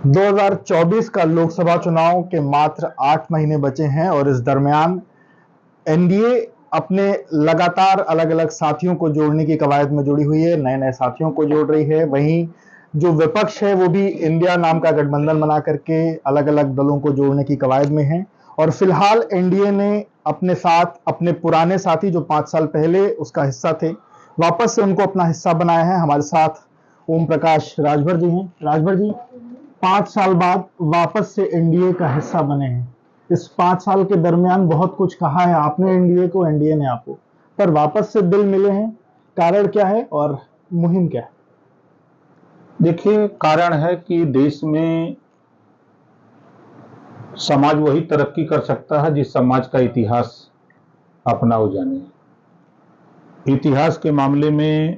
2024 का लोकसभा चुनाव के मात्र 8 महीने बचे हैं और इस दरमियान एनडीए अपने लगातार अलग अलग साथियों को जोड़ने की कवायद में जुड़ी हुई है, नए नए साथियों को जोड़ रही है। वहीं जो विपक्ष है वो भी इंडिया नाम का गठबंधन बना करके अलग अलग दलों को जोड़ने की कवायद में है। और फिलहाल एनडीए ने अपने साथ अपने पुराने साथी जो 5 साल पहले उसका हिस्सा थे, वापस से उनको अपना हिस्सा बनाया है। हमारे साथ ओम प्रकाश राजभर जी हैं। राजभर जी, 5 साल बाद वापस से एनडीए का हिस्सा बने हैं। इस 5 साल के दरमियान बहुत कुछ कहा है आपने एनडीए को, एनडीए ने आपको, पर वापस से दिल मिले हैं। कारण क्या है और मुहिम क्या है? देखिए, कारण है कि देश में समाज वही तरक्की कर सकता है जिस समाज का इतिहास अपना हो जाने। इतिहास के मामले में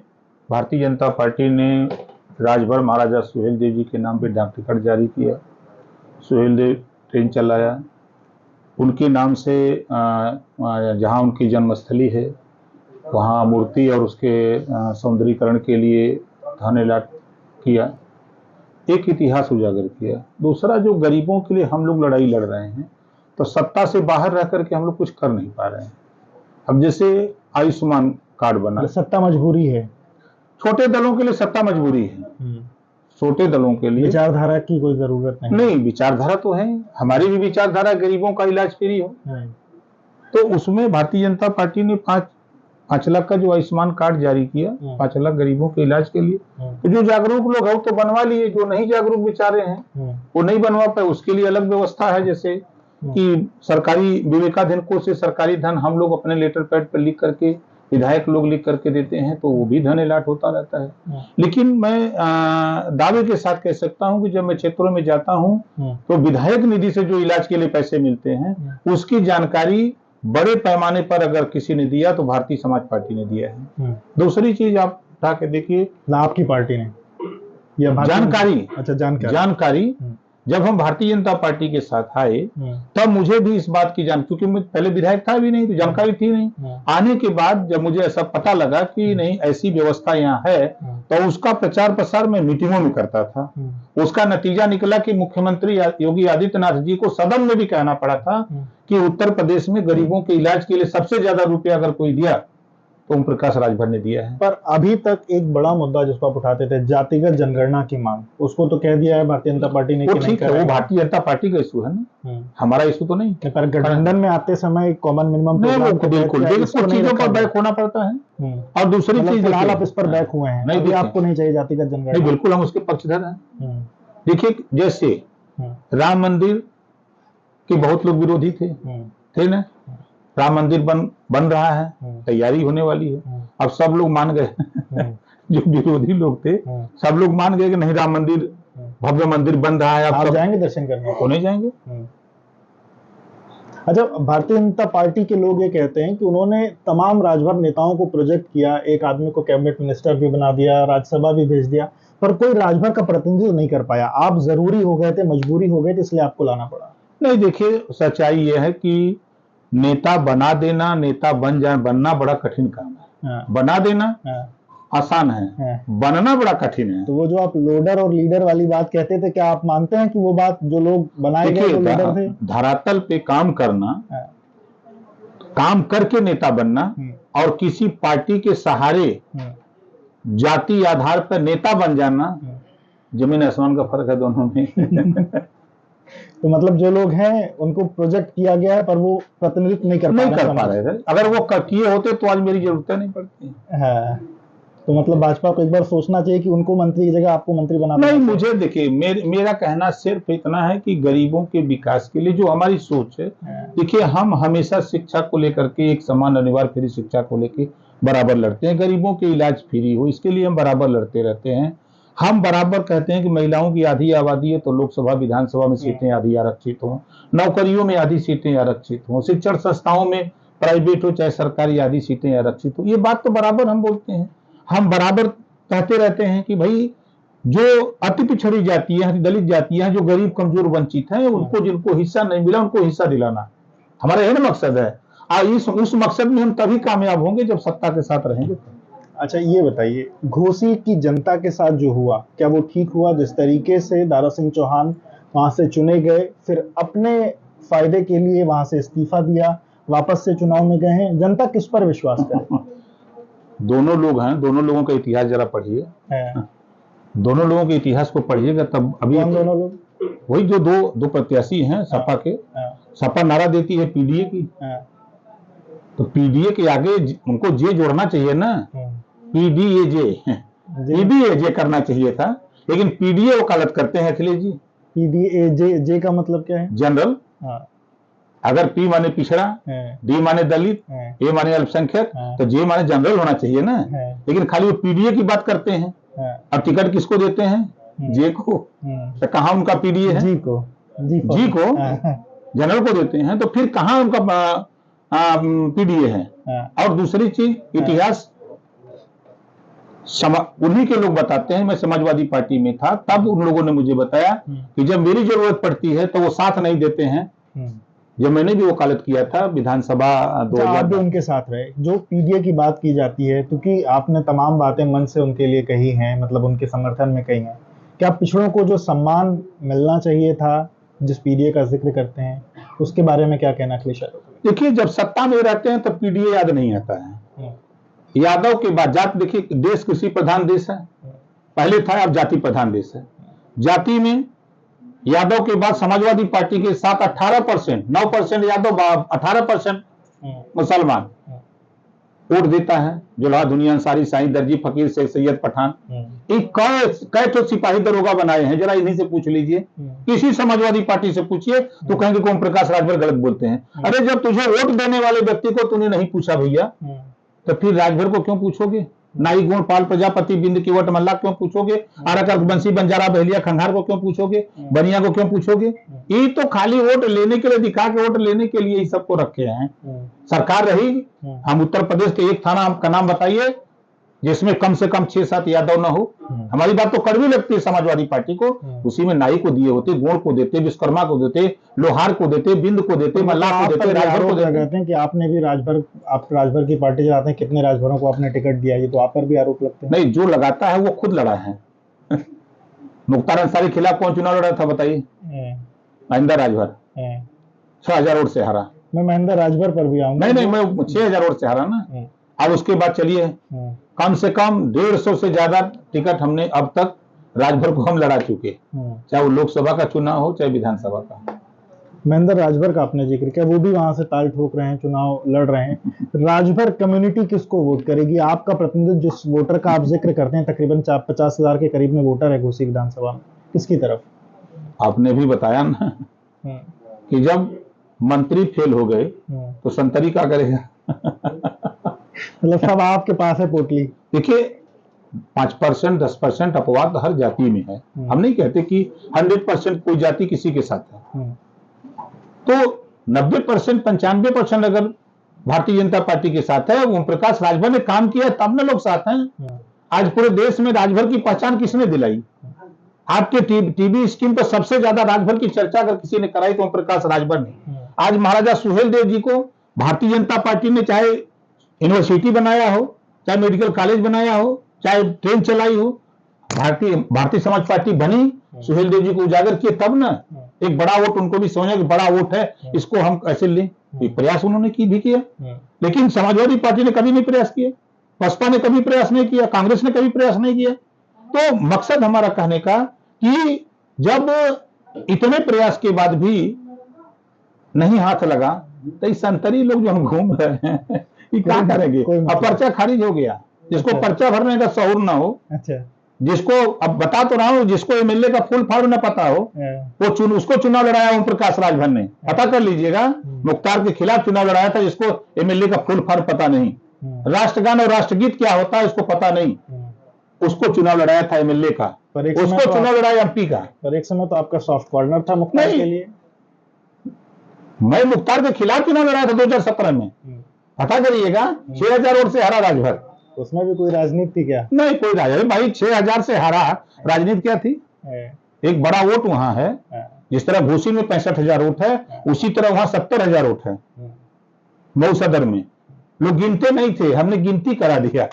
भारतीय जनता पार्टी ने राजभर महाराजा सुहेलदेव जी के नाम पे डाक टिकट जारी किया, सुहेलदेव ट्रेन चलाया, उनके नाम से जहां उनकी जन्मस्थली है वहां मूर्ति और उसके सौंदर्यीकरण के लिए धन अलॉट किया, एक इतिहास उजागर किया। दूसरा, जो गरीबों के लिए हम लोग लड़ाई लड़ रहे हैं तो सत्ता से बाहर रह करके हम लोग कुछ कर नहीं पा रहे हैं। अब जैसे आयुष्मान कार्ड बना, सत्ता मजबूरी है, छोटे दलों के लिए सत्ता मजबूरी है। छोटे दलों के लिए विचारधारा की कोई जरूरत नहीं, विचारधारा तो है, हमारी भी विचारधारा गरीबों का इलाज फ्री हो। तो उसमें भारतीय जनता पार्टी ने 5 लाख का जो आयुष्मान कार्ड जारी किया, 5 लाख गरीबों के इलाज के लिए। तो जो जागरूक लोग हैं तो बनवा लिए, जो नहीं जागरूक बेचारे हैं वो नहीं बनवा पाए, उसके लिए अलग व्यवस्था है। जैसे कि सरकारी विवेकाधीन कोष से सरकारी धन हम लोग अपने लेटर पैड पर लिख करके, विधायक लोग लिख करके देते हैं, तो वो भी धन अलॉट होता रहता है। लेकिन मैं दावे के साथ कह सकता हूं कि जब मैं क्षेत्रों में जाता हूं तो विधायक निधि से जो इलाज के लिए पैसे मिलते हैं उसकी जानकारी बड़े पैमाने पर अगर किसी ने दिया तो भारतीय समाज पार्टी ने दिया है। दूसरी चीज आप उठा के देखिए, आपकी पार्टी ने या जानकारी, अच्छा जानकारी जब हम भारतीय जनता पार्टी के साथ आए तब मुझे भी इस बात की क्योंकि मैं पहले विधायक था भी नहीं तो जानकारी थी नहीं। आने के बाद जब मुझे ऐसा पता लगा कि नहीं ऐसी व्यवस्था यहाँ है तो उसका प्रचार प्रसार मैं मीटिंगों में करता था। उसका नतीजा निकला कि मुख्यमंत्री योगी आदित्यनाथ जी को सदन में भी कहना पड़ा था कि उत्तर प्रदेश में गरीबों के इलाज के लिए सबसे ज्यादा रुपया अगर कोई दिया तो ओम प्रकाश राजभर ने दिया है। पर अभी तक एक बड़ा मुद्दा जिसको आप उठाते थे, जातिगत जनगणना की मांग, उसको तो कह दिया है भारतीय जनता पार्टी ने कि ठीक है, वो भारतीय जनता पार्टी का इशू है ना, हमारा इशू तो नहीं। पर गठबंधन में आते समय कॉमन मिनिमम प्रोग्राम को बिल्कुल कुछ चीजों पर बैक होना पड़ता है। और दूसरी चीज, फिलहाल आप इस पर बैक हुए हैं, नहीं आपको नहीं चाहिए जातिगत जनगणना? बिल्कुल हम उसके पक्षधर हैं। देखिए, जैसे राम मंदिर के बहुत लोग विरोधी थे ना, राम मंदिर बन रहा है, तैयारी होने वाली है, अब सब लोग मान गए जो विरोधी लोग थे सब लोग मान गए कि नहीं राम मंदिर, भव्य मंदिर बन रहा है। आप जाएंगे दर्शन करने? तो नहीं जाएंगे। अच्छा, भारतीय जनता पार्टी के लोग ये कहते हैं कि उन्होंने तमाम राजभर नेताओं को प्रोजेक्ट किया, एक आदमी को कैबिनेट मिनिस्टर भी बना दिया, राज्यसभा भी भेज दिया, पर कोई राजभर का प्रतिनिधित्व नहीं कर पाया। आप जरूरी हो गए थे, मजबूरी हो गई थी, इसलिए आपको लाना पड़ा? नहीं, देखिए, सच्चाई यह है कि नेता बना देना, नेता बनना बड़ा कठिन काम है। बना देना आसान है, बनना बड़ा कठिन है। तो वो जो आप लोडर और लीडर वाली बात कहते थे, क्या आप मानते हैं कि वो बात जो लोग बनाए गए वो लीडर थे? धरातल पे काम करना, काम करके नेता बनना और किसी पार्टी के सहारे जाति आधार पर नेता बन जाना, जमीन आसमान का फर्क है दोनों में। तो मतलब जो लोग हैं उनको प्रोजेक्ट किया गया है पर वो प्रतिनिधित्व नहीं कर पा रहे थे। अगर वो किए होते तो आज मेरी जरूरतें नहीं पड़ती। हाँ, तो मतलब भाजपा को एक बार सोचना चाहिए कि उनको मंत्री की जगह आपको मंत्री बना नहीं, मुझे देखिए, मेरा कहना सिर्फ इतना है कि गरीबों के विकास के लिए जो हमारी सोच है, देखिए, हम हमेशा शिक्षा को लेकर के, एक समान अनिवार्य फ्री शिक्षा को लेकर बराबर लड़ते हैं। गरीबों के इलाज फ्री हो इसके लिए हम बराबर लड़ते रहते हैं। हम बराबर कहते हैं कि महिलाओं की आधी आबादी है तो लोकसभा विधानसभा में सीटें आधी आरक्षित हों, नौकरियों में आधी सीटें आरक्षित हों, शिक्षण संस्थाओं में प्राइवेट हो चाहे सरकारी आधी सीटें आरक्षित हो। ये बात तो बराबर हम बोलते हैं। हम बराबर कहते रहते हैं कि भाई जो अति पिछड़ी जाति है, दलित जाति है, जो गरीब कमजोर वंचित है, उनको जिनको हिस्सा नहीं मिला उनको हिस्सा दिलाना हमारा यही मकसद है। उस मकसद में हम तभी कामयाब होंगे जब सत्ता के साथ रहेंगे। अच्छा ये बताइए, घोसी की जनता के साथ जो हुआ, क्या वो ठीक हुआ? जिस तरीके से दारा सिंह चौहान वहां से चुने गए, फिर अपने फायदे के लिए वहां से इस्तीफा दिया, वापस से चुनाव में गए हैं, जनता किस पर विश्वास करे? दोनों लोग हैं, दोनों लोगों का इतिहास जरा पढ़िए, दोनों लोगों के इतिहास को पढ़िएगा तब। अभी कौन दोनों लोग? वही जो दो प्रत्याशी हैं सपा के। सपा नारा देती है पीडीए की, तो पीडीए के आगे उनको जे जोड़ना चाहिए ना, पीडीए जे करना चाहिए था, लेकिन पीडीए वकालत करते हैं अखिलेश जी। पीडीए जे का मतलब क्या है? जनरल। अगर पी माने पिछड़ा, डी माने दलित, ए माने अल्पसंख्यक, तो जे माने जनरल होना चाहिए ना। लेकिन खाली वो पीडीए की बात करते हैं। अब टिकट किसको देते हैं? जे को। तो कहाँ उनका पीडीए है? जी को जनरल को देते हैं, तो फिर कहाँ उनका पीडीए है? और दूसरी चीज, इतिहास उन्हीं के लोग बताते हैं। मैं समाजवादी पार्टी में था, तब उन लोगों ने मुझे बताया कि जब मेरी जरूरत पड़ती है तो वो साथ नहीं देते हैं। जब मैंने भी वकालत किया था विधानसभा 2000, आप भी उनके साथ रहे। जो पीडीए की बात की जाती है, क्योंकि आपने तमाम बातें मन से उनके लिए कही हैं, मतलब उनके समर्थन में कही हैं, क्या पिछड़ों को जो सम्मान मिलना चाहिए था, जिस पीडीए का जिक्र करते हैं, उसके बारे में क्या कहना अखिलेश यादव? देखिए, जब सत्ता में रहते हैं तो पीडीए याद नहीं आता है। यादव के बाद जात, देखिए देश कृषि प्रधान देश है, पहले था, अब जाति प्रधान देश है। जाति में यादव के बाद समाजवादी पार्टी के साथ 18%, 9% यादव, 18% मुसलमान वोट देता है। जुल्हा दुनिया अंसारी, साईं दर्जी, फकीर शेख सैयद पठान, कई तो सिपाही दरोगा बनाए हैं। जरा इन्हीं से पूछ लीजिए, किसी समाजवादी पार्टी से पूछिए तो कहेंगे कि ओम प्रकाश राजभर गलत बोलते हैं। अरे जब तुझे वोट देने वाले व्यक्ति को तूने नहीं पूछा भैया, तो फिर राजभर को क्यों पूछोगे? नाई गुण पाल प्रजापति बिंद किवट मल्ला क्यों पूछोगे? आरकर बंसी बंजारा बहलिया खंघार को क्यों पूछोगे? बनिया को क्यों पूछोगे? ये तो खाली वोट लेने के लिए, दिखा के वोट लेने के लिए ही सबको रखे हैं। सरकार रही, हम उत्तर प्रदेश के एक थाना का नाम बताइए जिसमें कम से कम 6-7 यादव ना हो। हमारी बात तो कड़वी लगती है समाजवादी पार्टी को, उसी में नाई को दिए होते, गोड़ को देते, विश्वकर्मा को देते, लोहार को देते, बिंद को देते, मल्ला को देते, राजभर को देते हैं कि आपने भी आप राजभर की पार्टी चलाते हैं, कितने राजभरों को आपने टिकट दिया, ये तो आप पर भी आरोप लगते हैं। नहीं, जो लगाता है वो खुद लड़ा है। मुख्तार अंसारी खिलाफ कौन चुनाव लड़ा था बताइए? महेंद्र राजभर 6000 वोट से हारा। मैं महेंद्र राजभर पर भी आऊंगा। नहीं, मैं 6000 वोट से हारा ना। अब उसके बाद चलिए, कम से कम 150 से ज्यादा टिकट हमने अब तक राजभर को हम लड़ा चुके, चाहे वो लोकसभा का चुनाव हो चाहे विधानसभा का। महेंद्र राजभर का आपने जिक्र किया, वो भी वहां से ताल ठोक रहे हैं, चुनाव लड़ रहे हैं। राजभर कम्युनिटी किसको वोट करेगी? आपका प्रतिनिधित्व जिस वोटर का आप जिक्र करते हैं, तकरीबन 50,000 के करीब में वोटर है घोसी विधानसभा में, किसकी तरफ? आपने भी बताया ना कि जब मंत्री फेल हो गए तो संतरी क्या करेगा? मतलब सब आपके पास है पोटली। देखिए, 5%, 10% अपवाद हर जाति में है। हम नहीं कहते कि 100% कोई जाति किसी के साथ है। तो 90%, 95% अगर भारतीय जनता पार्टी के साथ है, ओम प्रकाश राजभर ने काम किया तब ना लोग साथ हैं। आज पूरे देश में राजभर की पहचान किसने दिलाई? आपके टीवी स्क्रीन पर सबसे ज्यादा राजभर की चर्चा अगर किसी ने कराई तो ओम प्रकाश राजभर ने। आज महाराजा सुहेलदेव जी को भारतीय जनता पार्टी ने चाहे यूनिवर्सिटी बनाया हो, चाहे मेडिकल कॉलेज बनाया हो, चाहे ट्रेन चलाई हो, भारतीय समाज पार्टी बनी, सुहेलदेव जी को उजागर किए, तब ना एक बड़ा वोट उनको भी समझा कि बड़ा वोट है, इसको हम कैसे लें। प्रयास उन्होंने भी किया, लेकिन समाजवादी पार्टी ने कभी नहीं प्रयास किया, बसपा ने कभी प्रयास नहीं किया, कांग्रेस ने कभी प्रयास नहीं किया। तो मकसद हमारा कहने का कि जब इतने प्रयास के बाद भी नहीं हाथ लगा, तो इस संतरी लोग जो हम घूम रहे हैं ये क्या करेंगे? अब पर्चा खारिज हो गया, जिसको पर्चा भरने का शऊर ना हो, जिसको अब बता तो रहा हूं, जिसको एमएलए का फुल फॉर्म न पता हो, वो उसको चुनाव लड़ाया ओम प्रकाश राजभर ने। पता कर लीजिएगा, मुख्तार के खिलाफ चुनाव लड़ाया था जिसको एमएलए का फुल फॉर्म पता नहीं, राष्ट्रगान और राष्ट्रगीत क्या होता है उसको पता नहीं, उसको चुनाव लड़ाया था एमएलए का, उसको चुनाव लड़ाया एमपी का। पर एक समय तो आपका सॉफ्ट कॉर्नर था मुख्तार के लिए। मैं मुख्तार के खिलाफ चुनाव लड़ाया था 2017 में, पता करिएगा। 6000 वोट से हारा राजभर। उसमें भी कोई राजनीति थी क्या? नहीं, कोई राजनीति भाई, 6000 से हारा, राजनीति क्या थी? एक बड़ा वोट वहां है, जिस तरह घोसी में 65,000 वोट है, उसी तरह वहां 70,000 वोट है। मऊ सदर में लोग गिनते नहीं थे, हमने गिनती करा दिया।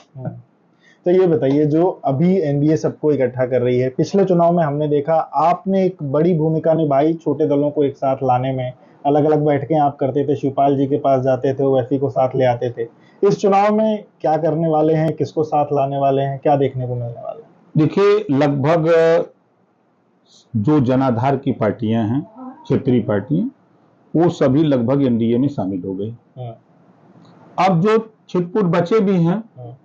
तो ये बताइए, जो अभी एनडीए सबको इकट्ठा कर रही है, पिछले चुनाव में हमने देखा आपने एक बड़ी भूमिका निभाई छोटे दलों को एक साथ लाने में। अलग अलग बैठकें आप करते थे, शिवपाल जी के पास जाते थे, ओवैसी को साथ ले आते थे। इस चुनाव में क्या करने वाले हैं, किसको साथ लाने वाले हैं, क्या देखने को मिलने वाला है? देखिए, लगभग जो जनाधार की पार्टियां हैं, क्षेत्रीय पार्टियां, वो सभी लगभग एनडीए में शामिल हो गई। अब जो छिटपुट बचे भी हैं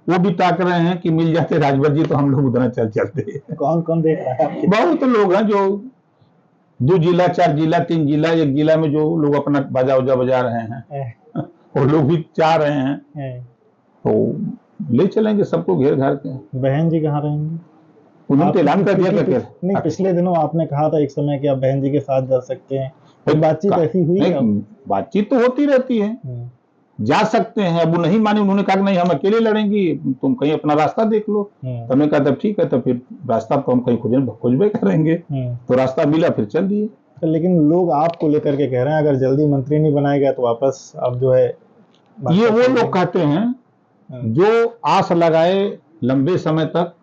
वो भी ताक रहे हैं कि मिल जाते राजभर जी तो हम लोग उधर चलते। कौन कौन देख रहा है? बहुत लोग हैं जो 2 जिला, 4 जिला, 3 जिला, 1 जिला में जो लोग अपना बाजा उजा बजा रहे हैं और लोग भी चाह रहे हैं तो ले चलेंगे सबको घेर घार के। बहन जी कहाँ रहेंगी? उन्होंने तो ऐलान कर दिया करके। नहीं, पिछले दिनों आपने कहा था एक समय कि आप बहन जी के साथ जा सकते हैं, कोई बातचीत ऐसी हुई है? बातचीत तो होती रहती है, जा सकते हैं। अब वो नहीं माने, उन्होंने कहा कि नहीं हम अकेले लड़ेंगे, तुम कहीं अपना रास्ता देख लो। तो हमने कहा तब ठीक है, तो फिर रास्ता तो हम कहीं खोजबे करेंगे। तो रास्ता मिला, फिर चल दिए। लेकिन लोग आपको लेकर के कह रहे हैं अगर जल्दी मंत्री नहीं बनाया गया तो वापस अब जो है। ये वो लोग कहते हैं जो आस लगाए लंबे समय तक।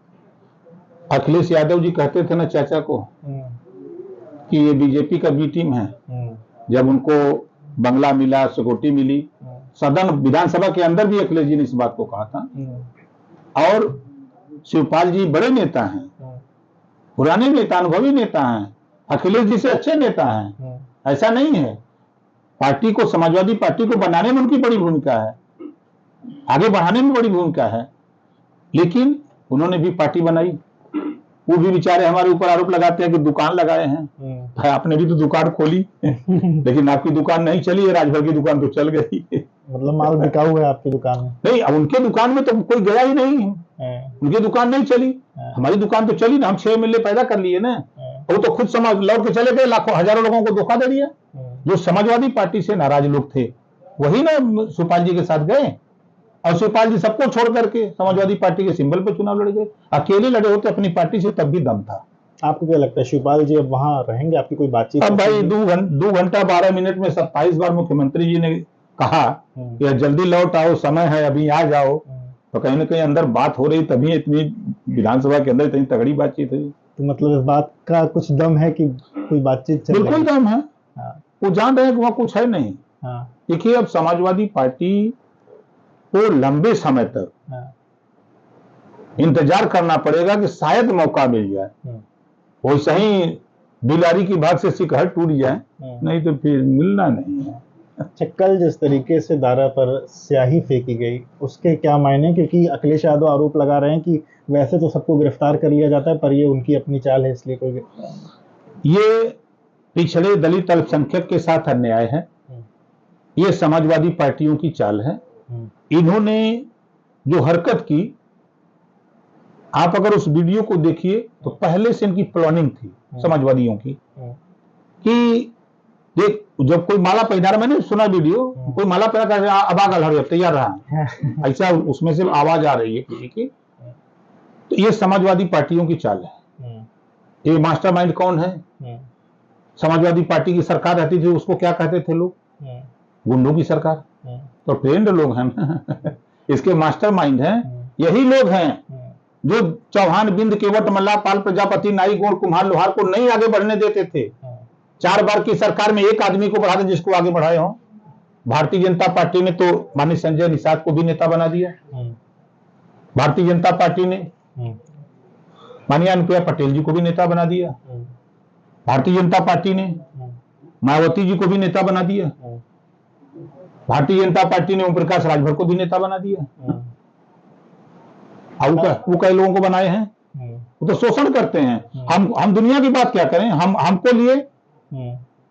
अखिलेश यादव जी कहते थे ना चाचा को कि ये बीजेपी का बी टीम है। जब उनको बंगला मिला, सिक्योरिटी मिली, सदन विधानसभा के अंदर भी अखिलेश जी ने इस बात को कहा था। और शिवपाल जी बड़े नेता हैं, पुराने नेता, अनुभवी नेता हैं, अखिलेश जी से अच्छे नेता हैं। ऐसा नहीं है, पार्टी को, समाजवादी पार्टी को बनाने में उनकी बड़ी भूमिका है, आगे बढ़ाने में बड़ी भूमिका है। लेकिन उन्होंने भी पार्टी बनाई। वो भी बेचारे हमारे ऊपर आरोप लगाते हैं कि दुकान लगाए हैं। भाई आपने भी तो दुकान खोली लेकिन आपकी दुकान नहीं चली है, राजभर की दुकान तो चल गई। मतलब माल बिकाऊ है आपकी दुकान में? नहीं, अब उनके दुकान में तो कोई गया ही नहीं है, उनकी दुकान नहीं चली। हमारी दुकान तो चली ना, हम 6 एमएलए पैदा कर लिए ना। वो तो खुद समाज लौट के चले गए, लाखों हजारों लोगों को धोखा दे दिया। जो समाजवादी पार्टी से नाराज लोग थे वही ना शिवपाल जी के साथ गए, और शिवपाल जी सबको छोड़ करके समाजवादी पार्टी के सिंबल पे चुनाव लड़ गए। अकेले लड़े होते अपनी पार्टी से तब भी दम था। आपको क्या लगता है शिवपाल जी अब वहां रहेंगे? आपकी कोई बातचीत? अब भाई 2 घंटा 12 मिनट में 27 बार मुख्यमंत्री जी ने कहा कि जल्दी लौट आओ, समय है, अभी आ जाओ। तो कहीं ना कहीं अंदर बात हो रही, तभी इतनी विधानसभा के अंदर इतनी तगड़ी बातचीत हुई। तो मतलब इस बात का कुछ दम है कि कोई बातचीत चल रही है? बिल्कुल दम है। वो जान रहे हैं कि वहां कुछ है नहीं। देखिए, अब समाजवादी पार्टी को लंबे समय तक इंतजार करना पड़ेगा कि शायद मौका मिल जाए। वैसे ही बिलारी की भाग से सिकहर टूट जाए, नहीं तो फिर मिलना नहीं है। अच्छा, कल जिस तरीके से दारा पर स्याही फेंकी गई उसके क्या मायने? क्योंकि अखिलेश यादव आरोप लगा रहे हैं कि वैसे तो सबको गिरफ्तार कर लिया जाता है पर ये उनकी अपनी चाल है, इसलिए कोई ये पिछड़े दलित अल्पसंख्यक के साथ अन्याय है। ये समाजवादी पार्टियों की चाल है। इन्होंने जो हरकत की, आप अगर उस वीडियो को देखिए तो पहले से इनकी प्लानिंग थी समाजवादियों की कि देख, जब कोई माला पहना रहा, मैंने सुना वीडियो, कोई माला पहना कर अब आ गल तैयार रहा, ऐसा उसमें से आवाज आ रही है किसी की। तो ये समाजवादी पार्टियों की चाल है। ये मास्टरमाइंड कौन है? समाजवादी पार्टी की सरकार रहती थी, उसको क्या कहते थे लोग? गुंडों की सरकार। तो ट्रेंड लोग हैं ना इसके मास्टरमाइंड हैं। यही लोग हैं जो चौहान, बिंद, केवट, मल्ला, पाल, प्रजापति, नाई, गोड़, कुम्हार, लोहार को नहीं आगे बढ़ने देते थे। 4 बार की सरकार में एक आदमी को बढ़ा दे जिसको आगे बढ़ाए हो। भारतीय जनता पार्टी ने तो माननीय संजय निषाद को भी नेता बना दिया। भारतीय जनता पार्टी ने माननीय अनुप्रिया पटेल जी को भी नेता बना दिया। भारतीय जनता पार्टी ने मायावती जी को भी नेता बना दिया। भारतीय जनता पार्टी ने ओम प्रकाश राजभर को भी नेता बना दिया। वो कई लोगों को बनाए हैं। वो तो शोषण करते हैं। हम दुनिया की बात क्या करें?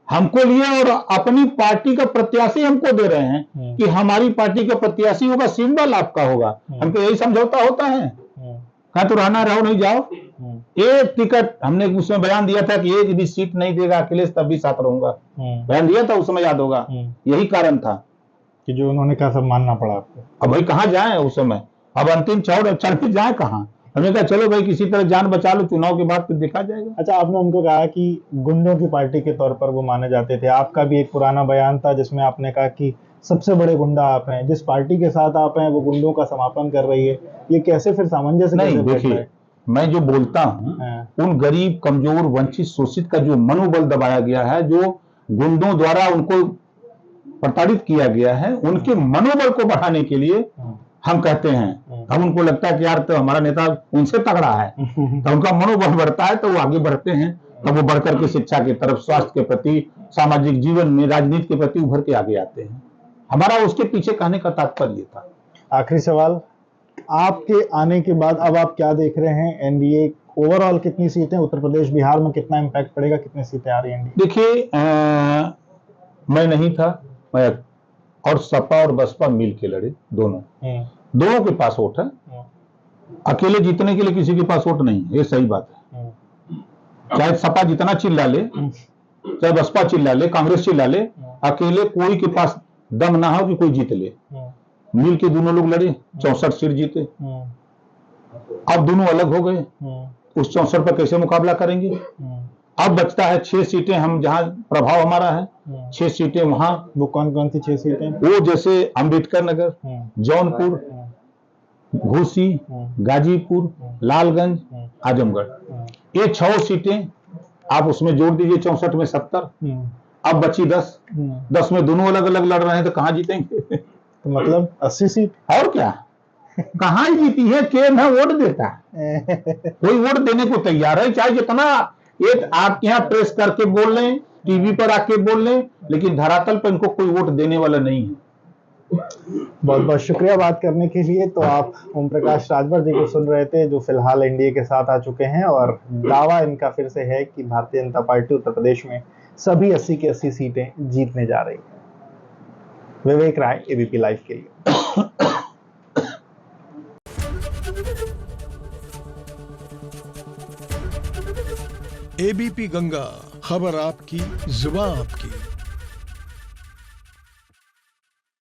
हमको लिए और अपनी पार्टी का प्रत्याशी हमको दे रहे हैं कि हमारी पार्टी का प्रत्याशी होगा, सिंबल आपका होगा। हमको यही समझौता होता है। कहा तो रहना रहो, नहीं जाओ। एक टिकट हमने उसमें बयान दिया था कि एक भी सीट नहीं देगा अखिलेश, तब भी साथ रहूंगा। बयान दिया था उस समय, याद होगा। यही कारण था कि जो उन्होंने कहा सब मानना पड़ा आपको। अब भाई कहाँ जाए उस समय? अब अंतिम चौड़ चल के जाए कहाँ? हमने कहा चलो भाई किसी तरह जान बचा लो, चुनाव के बाद फिर देखा जाएगा। अच्छा, आपने उनको कहा कि गुंडों की पार्टी के तौर पर वो माने जाते थे। आपका भी एक पुराना बयान था जिसमें आपने कहा कि सबसे बड़े गुंडा आप हैं, जिस पार्टी के साथ आप हैं वो गुंडों का समापन कर रही है, ये कैसे फिर सामंजस्य नहीं कैसे बैठ रहा देखिए, है? मैं जो बोलता हूँ हाँ, उन गरीब, कमजोर, वंचित, शोषित का जो मनोबल दबाया गया है, जो गुंडों द्वारा उनको प्रताड़ित किया गया है, उनके मनोबल को बढ़ाने के लिए हम कहते हैं। अब उनको लगता है कि यार तो हमारा नेता उनसे तगड़ा है, तो उनका मनोबल बढ़ता है तो वो आगे बढ़ते हैं, तब वो बढ़कर के शिक्षा की तरफ, स्वास्थ्य के प्रति, सामाजिक जीवन में, राजनीति के प्रति उभर के आगे आते हैं। हमारा उसके पीछे कहने का तात्पर्य था। आखिरी सवाल, आपके आने के बाद अब आप क्या देख रहे हैं? एनडीए ओवरऑल कितनी सीटें, उत्तर प्रदेश बिहार में कितना इम्पैक्ट पड़ेगा, कितनी सीटें आ रही हैं एनडीए? देखिए, मैं नहीं था, मैं और सपा और बसपा मिल के लड़े, दोनों के पास वोट है। अकेले जीतने के लिए किसी के पास वोट नहीं है, ये सही बात है। चाहे सपा जितना चिल्ला ले, चाहे बसपा चिल्ला ले, कांग्रेस चिल्ला ले, अकेले कोई के पास दम ना हो कि कोई जीत ले। मिल के दोनों लोग लड़े, 64 सीट जीते। अब दोनों अलग हो गए, उस 64 पर कैसे मुकाबला करेंगे? अब बचता है 6 सीटें, हम जहां प्रभाव हमारा है, 6 सीटें वहां। वो कौन कौन सी 6 सीटें? वो जैसे अंबेडकर नगर, जौनपुर, घोसी, गाजीपुर, लालगंज, आजमगढ़, ये 6 सीटें आप उसमें जोड़ दीजिए, 64 में 70, अब बची 10 में दोनों अलग अलग लड़ रहे हैं, तो कहां जीतेंगे? तो मतलब 80 सीट। और क्या, कहां ही जीती है? के न वोट देता है, कोई वोट देने को तैयार है, चाहे जितना एक आपके यहाँ प्रेस करके बोल लें, टीवी पर आके बोल लें, लेकिन धरातल पर इनको कोई वोट देने वाला नहीं है। बहुत बहुत शुक्रिया बात करने के लिए। तो आप ओम प्रकाश राजभर जी को सुन रहे थे, जो फिलहाल एनडीए के साथ आ चुके हैं, और दावा इनका फिर से है कि भारतीय जनता पार्टी उत्तर प्रदेश में सभी 80 की 80 सीटें जीतने जा रही है। विवेक राय, एबीपी लाइव के लिए। एबीपी गंगा, खबर आपकी, जुबान आपकी।